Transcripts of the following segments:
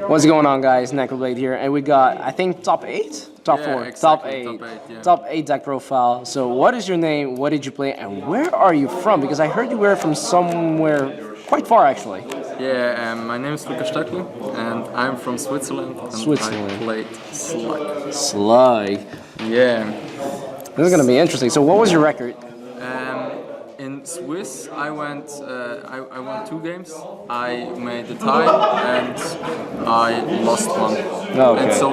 What's going on, guys? Necroblade here, and we got, I think, top 8? Top 4. Exactly, top 8. Top 8, yeah. Top 8 deck profile. So what is your name, what did you play, and where are you from? Because I heard you were from somewhere quite far, actually. Yeah, my name is Luca Stöckli, and I'm from Switzerland. And Switzerland. I played Slug. Slug. Yeah. This is going to be interesting. So what was your record? In Swiss, I won 2 games. I made a tie and I lost one. Oh, okay. And so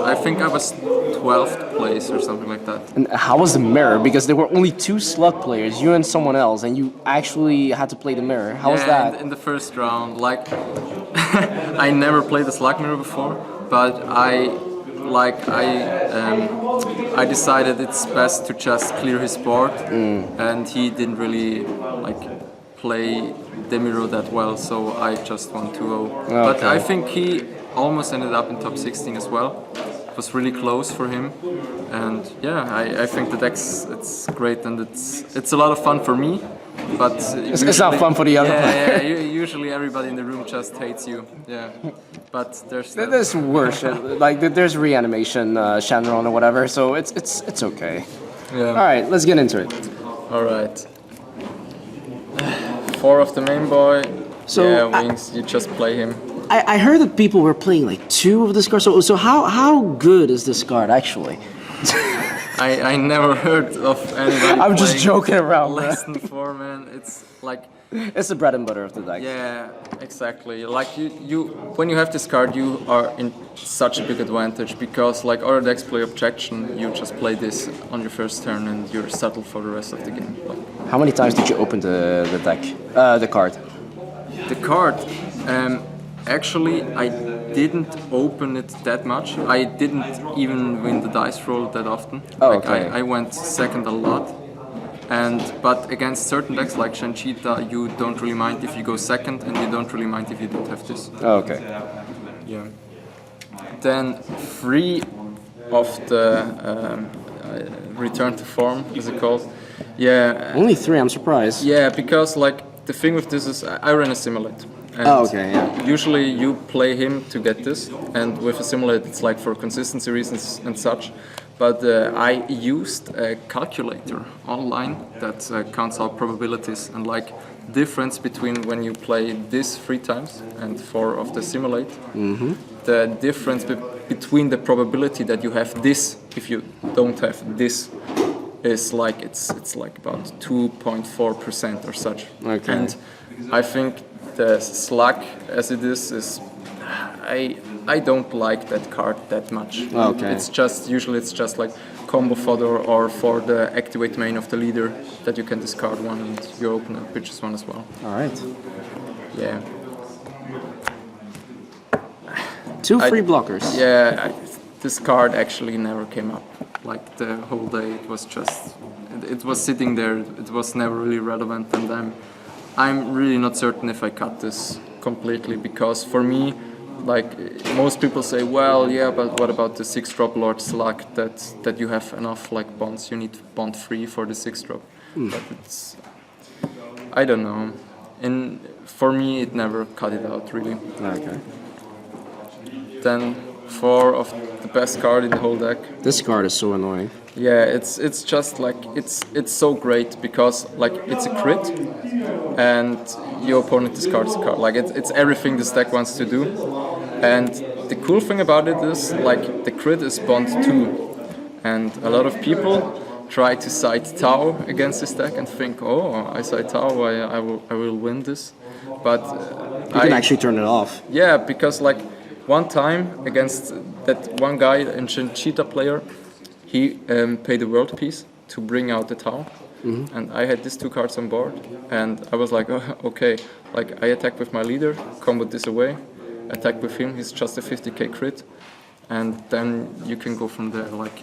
I think I was 12th place or something like that. And how was the mirror? Because there were only 2 Slug players, you and someone else, and you actually had to play the mirror. How was that? In the first round, like, I never played the Slug mirror before, but I decided it's best to just clear his board, and he didn't really play the mirror that well, so I just won 2-0. Okay. But I think he almost ended up in top 16 as well. It was really close for him, and yeah, I think the deck's it's great, and it's a lot of fun for me. But it's not fun for the other player. Yeah, usually everybody in the room just hates you. Yeah, but there's worse. Like there's reanimation, Shenron or whatever. So it's okay. Yeah. All right, let's get into it. All right. 4 of the main boy. So yeah, wings. You just play him. I heard that people were playing like 2 of this card. So how good is this card actually? I never heard of anybody. I'm just joking around. Less than 4, man. It's like. It's the bread and butter of the deck. Yeah, exactly. Like you when you have this card, you are in such a big advantage because like other decks play objection, you just play this on your first turn and you're settled for the rest of the game. Like, how many times did you open the deck, the card? The card. Actually, I didn't open it that much. I didn't even win the dice roll that often. Oh, like okay. I went second a lot. But against certain decks like Shanchita, you don't really mind if you go second, and you don't really mind if you don't have this. Oh, okay. Yeah. Then 3 of the return to form, is it called? Yeah. Only 3. I'm surprised. Yeah, because like the thing with this is I ran a simulate. And oh, okay, yeah. Usually you play him to get this, and with a simulate it's like for consistency reasons and such. But I used a calculator online that counts out probabilities and like difference between when you play this 3 times and 4 of the simulate. Mm-hmm. The difference between the probability that you have this if you don't have this is like it's like about 2.4% or such. Okay. And I think the Slug as it is I don't like that card that much. Okay. Usually it's just like combo fodder or for the activate main of the leader that you can discard 1 and your opponent pitches 1 as well. All right. Yeah. 2 free blockers. Yeah, this card actually never came up. Like the whole day it was sitting there. It was never really relevant, and I'm really not certain if I cut this completely because for me, like most people say, well, yeah, but what about the 6-drop Lord Slug that you have enough like bonds? You need bond 3 for the 6-drop. But I don't know. And for me, it never cut it out really. Okay. Then 4 of the best card in the whole deck. This card is so annoying. Yeah, it's just like it's so great because like it's a crit and your opponent discards a card. Like it's everything this deck wants to do. And the cool thing about it is like the crit is bond 2, and a lot of people try to side Tau against this deck and think, oh, I side Tau, I will win this. But you can actually turn it off. Yeah, because like one time against that one guy, ancient cheetah player, he paid a world piece to bring out the Tau. Mm-hmm. And I had these 2 cards on board, and I was like, oh, okay, like I attack with my leader, combo this away, attack with him, he's just a 50k crit, and then you can go from there. Like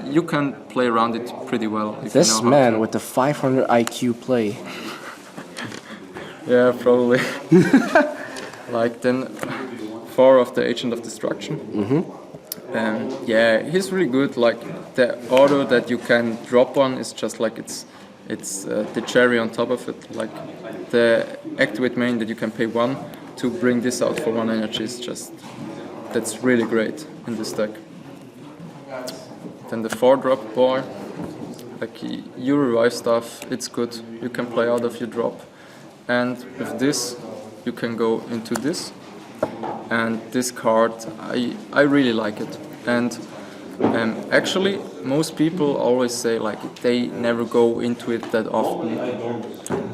you can play around it pretty well. If this you know man how to. with the 500 IQ play. Yeah, probably. Like then 4 of the Agent of Destruction. Mm-hmm. Yeah, he's really good. Like the auto that you can drop on is just like it's the cherry on top of it. Like the activate main that you can pay 1 to bring this out for 1 energy is just, that's really great in this deck. Then the 4-drop boy, like you revive stuff, it's good, you can play out of your drop. And with this, you can go into this. And this card, I really like it. And actually, most people always say like they never go into it that often.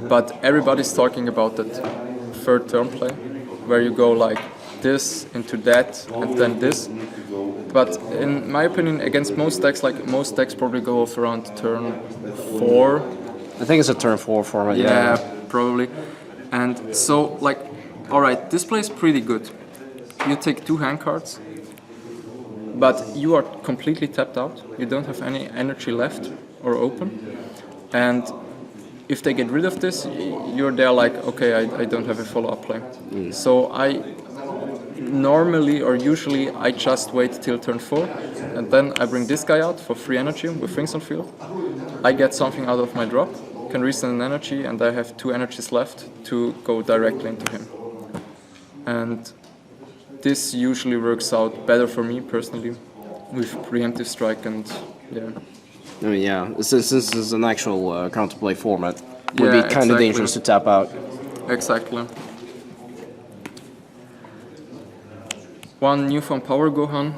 But everybody's talking about that 3rd turn play, where you go like this into that and then this. But in my opinion, against most decks, like most decks probably go off around turn 4. I think it's a turn 4 format. Yeah, probably. And so like, alright, this play is pretty good. You take 2 hand cards, but you are completely tapped out. You don't have any energy left or open. And if they get rid of this, you're there like, okay, I don't have a follow-up play. So I normally or usually I just wait till turn 4, and then I bring this guy out for 3 energy with Things on Field. I get something out of my drop, can resend an energy, and I have 2 energies left to go directly into him. And this usually works out better for me personally with preemptive strike, and yeah. I mean, yeah, since this is an actual counterplay format, it would Yeah, be kind of exactly. dangerous to tap out. Exactly. One new from Power Gohan,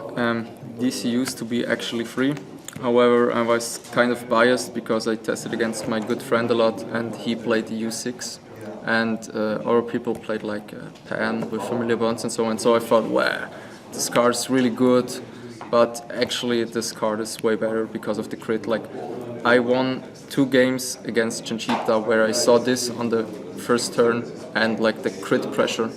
DC used to be actually free. However, I was kind of biased because I tested against my good friend a lot, and he played the U6. And other people played like Pan with Familiar Bonds and so on. So I thought, wow, this card is really good, but actually this card is way better because of the crit. Like, I won 2 games against Chanchita where I saw this on the first turn, and like the crit pressure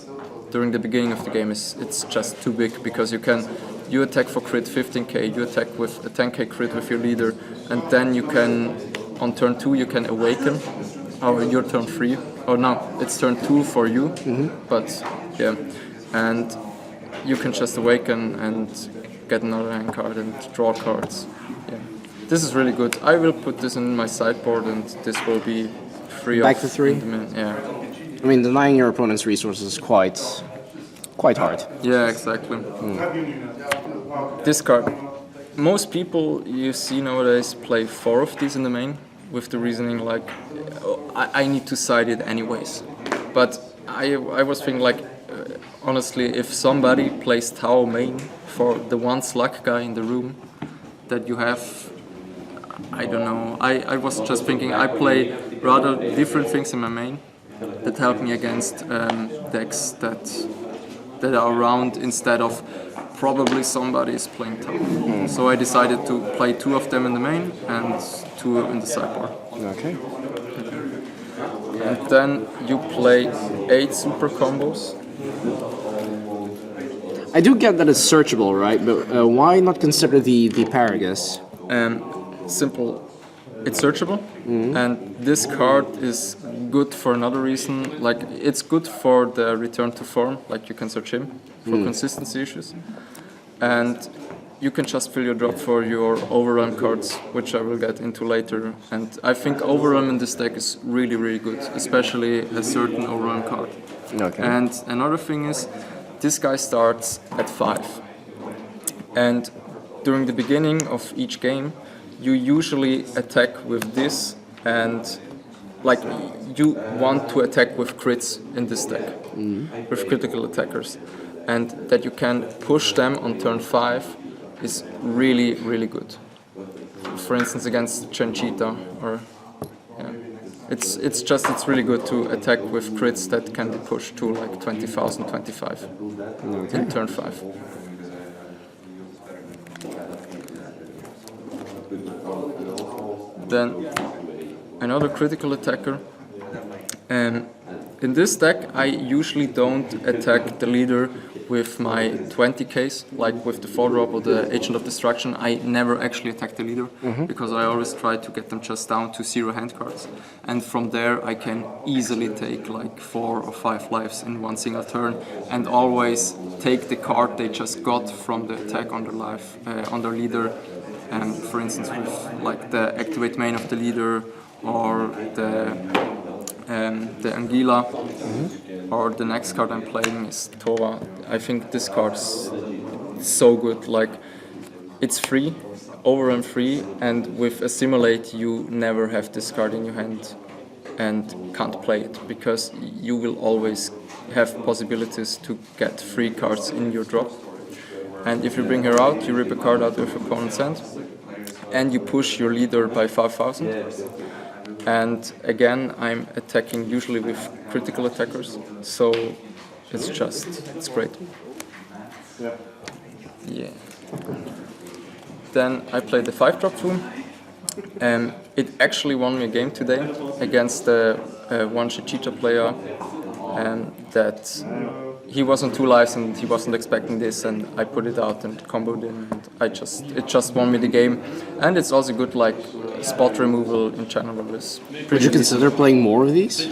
during the beginning of the game it's just too big, because you attack for crit 15k, you attack with a 10k crit with your leader, and then you can, on turn 2 you can awaken, or your turn 3. Oh no, it's turn 2 for you, but yeah, and you can just awaken and get another hand card and draw cards. Yeah, this is really good. I will put this in my sideboard, and this will be free. Back to 3? Yeah. I mean, denying your opponent's resources is quite hard. Yeah, exactly. This card, most people you see nowadays play 4 of these in the main, with the reasoning like, I need to side it anyways. But I was thinking like, honestly, if somebody plays Tao main for the one Slug guy in the room that you have, I don't know. I was just thinking I play rather different things in my main that help me against decks that are around, instead of probably somebody is playing Tao. So I decided to play 2 of them in the main and 2 in the sideboard. Okay. And then you play 8 super combos. I do get that it's searchable, right? But why not consider the Paragus? Simple. It's searchable, and this card is good for another reason. Like, it's good for the return to form, like you can search him for consistency issues, and you can just fill your drop for your overrun cards, which I will get into later. And I think overrun in this deck is really, really good, especially a certain overrun card. Okay. And another thing is, this guy starts at 5, and during the beginning of each game, you usually attack with this, and like you want to attack with crits in this deck, with critical attackers, and that you can push them on turn 5 is really, really good. For instance, against Chanchita, or yeah, it's really good to attack with crits that can be pushed to like 20,000, 25 in turn 5. Then another critical attacker. In this deck, I usually don't attack the leader with my 20Ks, like with the 4-drop or the Agent of Destruction. I never actually attack the leader, because I always try to get them just down to 0 hand cards. And from there, I can easily take like 4 or 5 lives in one single turn, and always take the card they just got from the attack on their life, on their leader. For instance, with like the activate main of the leader, or the the Anguilla, or the next card I'm playing is Tova. I think this card's so good. Like, it's free, overrun free, and with Assimilate you never have this card in your hand and can't play it, because you will always have possibilities to get free cards in your drop. And if you bring her out, you rip a card out of your opponent's hand, and you push your leader by 5,000. And again, I'm attacking usually with critical attackers, so it's great. Yeah. Then I played the 5-drop Foom. It actually won me a game today against the one Chichita player, that he was on 2 lives and he wasn't expecting this, and I put it out and comboed him, and it just won me the game. And it's also good, like, spot removal in general is pretty Would you consider playing more of these?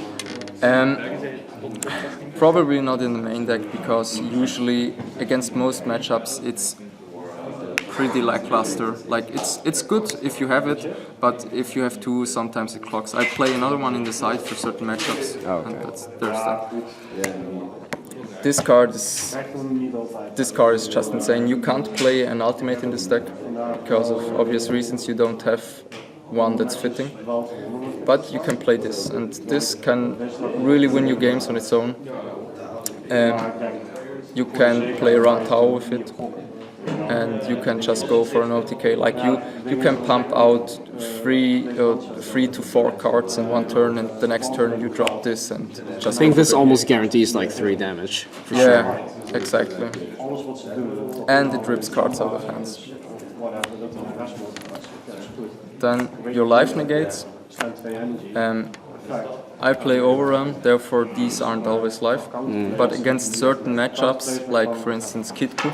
Probably not in the main deck, because usually against most matchups it's pretty lackluster. Like, it's good if you have it, but if you have 2, sometimes it clocks. I play another one in the side for certain matchups, and there's that. This card is just insane. You can't play an ultimate in this deck because of obvious reasons. You don't have one that's fitting, but you can play this, and this can really win you games on its own. You can play around Tau with it, and you can just go for an OTK. Like, you can pump out 3 to 4 cards in one turn, and the next turn you drop this and just. I think this almost guarantees like 3 damage. For yeah, sure. exactly. And it rips cards out of hands. Then your life negates. I play overrun, therefore these aren't always life. But against certain matchups, like for instance Kitku,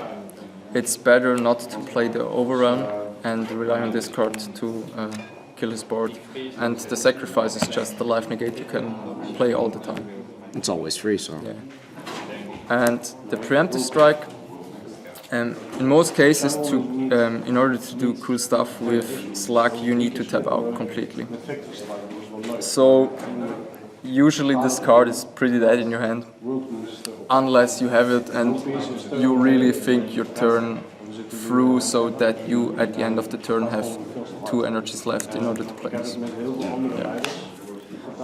it's better not to play the overrun and rely on this card to kill his board. And the sacrifice is just the life negate you can play all the time. It's always free, so. Yeah. And the preemptive strike, in most cases, in order to do cool stuff with Slug, you need to tap out completely. So usually this card is pretty dead in your hand, unless you have it and you really think your turn through, so that you at the end of the turn have 2 energies left in order to play this. Yeah.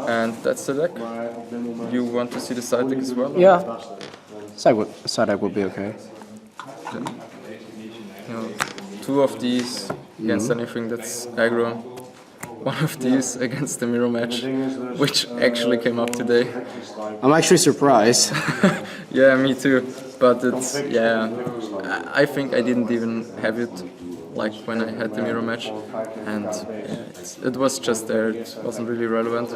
And that's the deck. You want to see the side deck as well? Yeah. Side deck would be okay. You know, 2 of these against anything that's aggro. 1 of these against the mirror match, which actually came up today. I'm actually surprised. Yeah, me too. But it's, yeah, I think I didn't even have it like when I had the mirror match, and yeah, it was just there. It wasn't really relevant.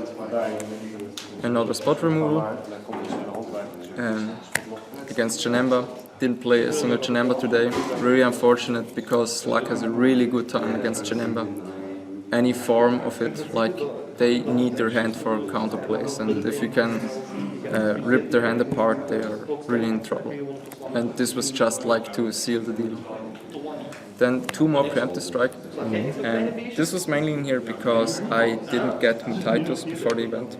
Another spot removal against Janemba. Didn't play a single Janemba today. Really unfortunate, because Slug has a really good time against Janemba. Any form of it, like, they need their hand for counterplays, and if you can rip their hand apart, they are really in trouble. And this was just like to seal the deal. Then 2 more preemptive strike, and this was mainly in here because I didn't get Mutaitos before the event.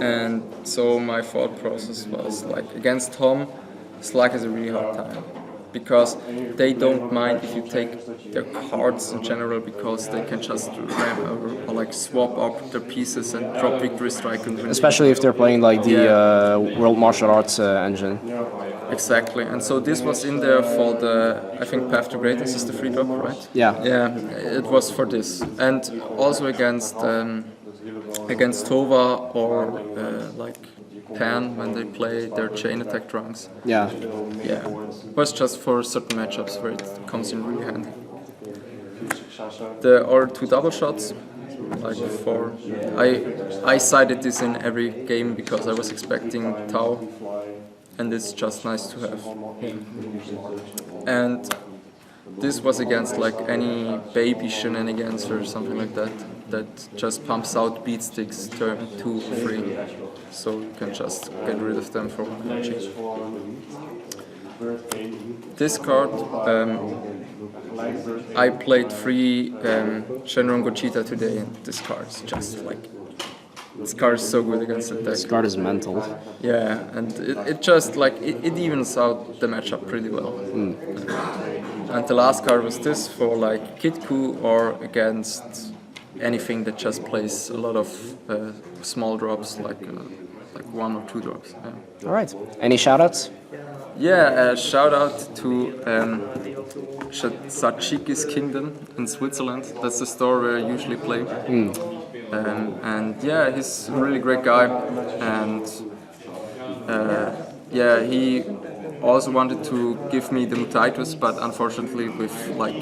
And so my thought process was, like, against Tom, Slug has a really hard time, because they don't mind if you take their cards in general, because they can just ram or like swap up their pieces and drop victory strike and win. Especially if they're playing like the World Martial Arts engine. Exactly, and so this was in there for the, I think Path to Greatness is the free drop, right? Yeah. Yeah, it was for this, and also against Tova or like Pan when they play their chain attack drunks. Yeah. Yeah, it was just for certain matchups where it comes in really handy. There are 2 double shots, like 4. I sided this in every game because I was expecting Tau, and it's just nice to have. And this was against like any baby shenanigans or something like that, that just pumps out beat sticks turn 2 free, so you can just get rid of them for 1 energy. This card, I played 3 Shenron Gogeta today, and this card's just like this card is so good against the deck. This card is mental. Yeah, and it just like it evens out the matchup pretty well. And the last card was this for like Kid Coup or against anything that just plays a lot of small drops like 1 or 2 drops. Yeah. All right. Any shoutouts? Yeah, shout out to Sachiki's Kingdom in Switzerland. That's the store where I usually play. And yeah, he's a really great guy. And yeah, he also wanted to give me the Mutaitus, but unfortunately with like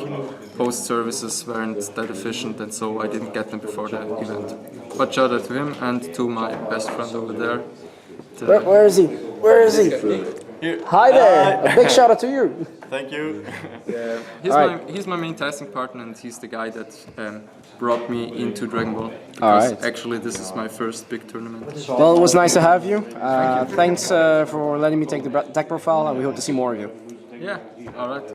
post services weren't that efficient, and so I didn't get them before the event. But shout out to him and to my best friend over there. Where is he? Where is he? Here. Hi there! A big shout out to you. Thank you. Yeah, he's my main testing partner, and he's the guy that brought me into Dragon Ball. Because Alright. actually this is my first big tournament. Well, it was nice to have you. Thanks for letting me take the deck profile, and we hope to see more of you. Yeah, alright.